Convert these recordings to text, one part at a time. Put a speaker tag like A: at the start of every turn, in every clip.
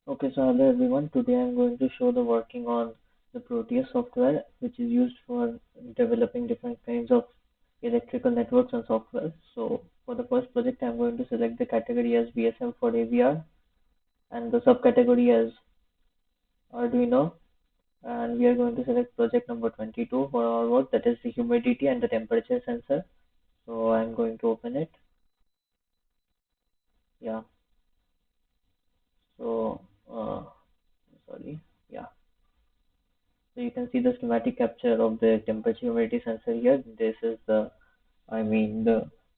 A: Okay, so hello everyone. Today I'm going to show the working on the Proteus software, which is used for developing different kinds of electrical networks and software. So for the first project, I'm going to select the category as VSM for AVR and the subcategory as Arduino. And we are going to select project number 22 for our work, that is the humidity and the temperature sensor. So I'm going to open it. Yeah. So, sorry. Yeah. So you can see the schematic capture of the temperature humidity sensor here. This is the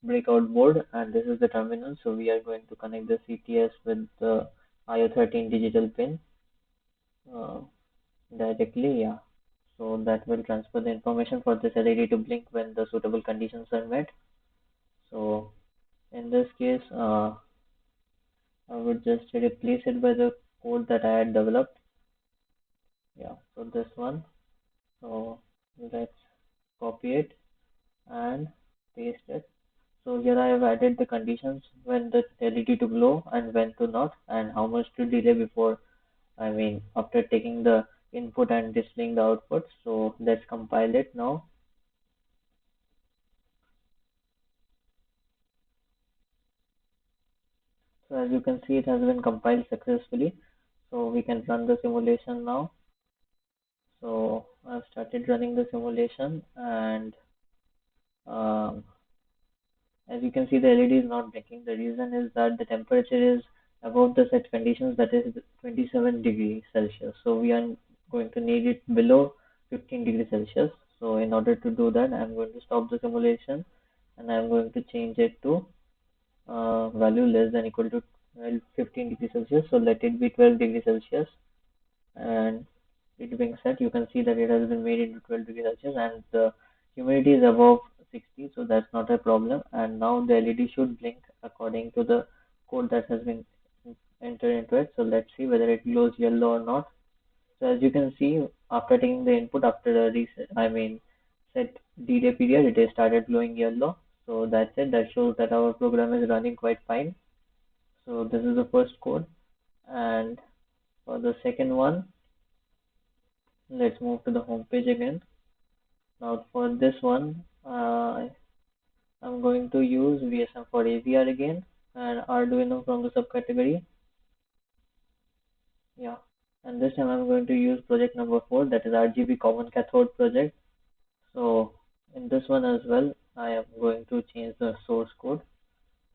A: breakout board, and this is the terminal. So we are going to connect the CTS with the IO13 digital pin uh, directly. Yeah. So that will transfer the information for this LED to blink when the suitable conditions are met. So in this case, I would just replace it by the code that I had developed. Yeah. So this one. So let's copy it and paste it. So here I have added the conditions when the LED to glow and when to not, and how much to delay before, after taking the input and displaying the output. So let's compile it now. So as you can see, it has been compiled successfully. So we can run the simulation now. So I've started running the simulation, and um, as you can see, the LED is not blinking. The reason is that the temperature is above the set conditions, that is 27 degrees Celsius. So we are going to need it below 15 degrees Celsius. So in order to do that, I'm going to stop the simulation and I'm going to change it to value less than equal to 15 degrees Celsius. So let it be 12 degrees Celsius, and it being set, you can see that it has been made into 12 degrees Celsius and the humidity is above 60, so that's not a problem. And now the LED should blink according to the code that has been entered into it. So let's see whether it glows yellow or not. So as you can see, after taking the input after the reset, set delay period, it has started glowing yellow. So that's it. That shows that our program is running quite fine. So this is the first code, and for the second one, let's move to the home page again. Now for this one, I'm going to use VSM for AVR again and Arduino from the subcategory. Yeah. And this time I'm going to use project number 4, that is RGB Common Cathode project. So in this one as well, I am going to change the source code.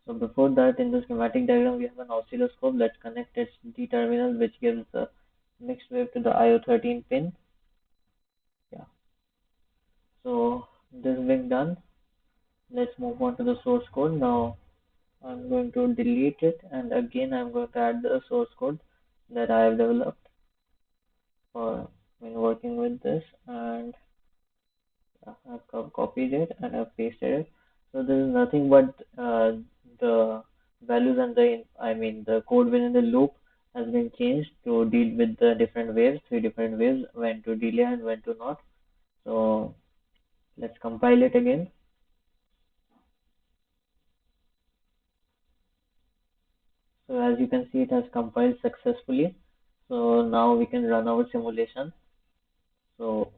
A: So before that, in the schematic diagram, we have an oscilloscope. Let's connect its D terminal, which gives the mixed wave to the IO13 pin. Yeah. So this being done, let's move on to the source code. Now I'm going to delete it, and again I'm going to add the source code that I have developed for when working with this, and I've copied it and I've pasted it. So this is nothing but the values and the code within the loop has been changed to deal with the different waves, three different waves, when to delay and when to not. So let's compile it again. So as you can see, it has compiled successfully. So now we can run our simulation. So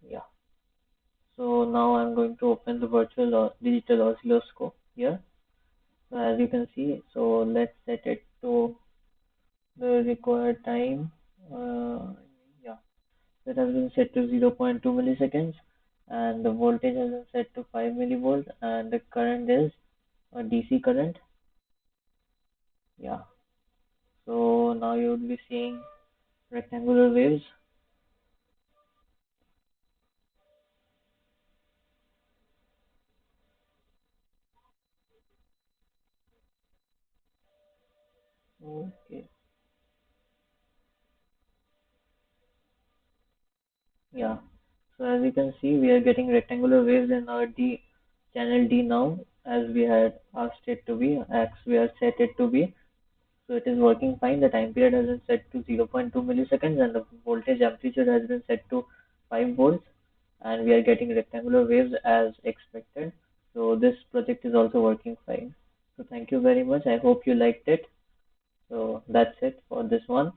A: yeah. So now I'm going to open the virtual or digital oscilloscope here. So as you can see, so let's set it to the required time. Yeah, that has been set to 0.2 milliseconds, and the voltage has been set to 5 millivolts, and the current is a DC current. Yeah. So now you would be seeing rectangular waves. Okay. Yeah. So as you can see, we are getting rectangular waves in our D channel D now, as we had asked it to be, as we have set it to be. So it is working fine. The time period has been set to 0.2 milliseconds and the voltage amplitude has been set to 5 volts, and we are getting rectangular waves as expected. So this project is also working fine. So thank you very much. I hope you liked it. So that's it for this one.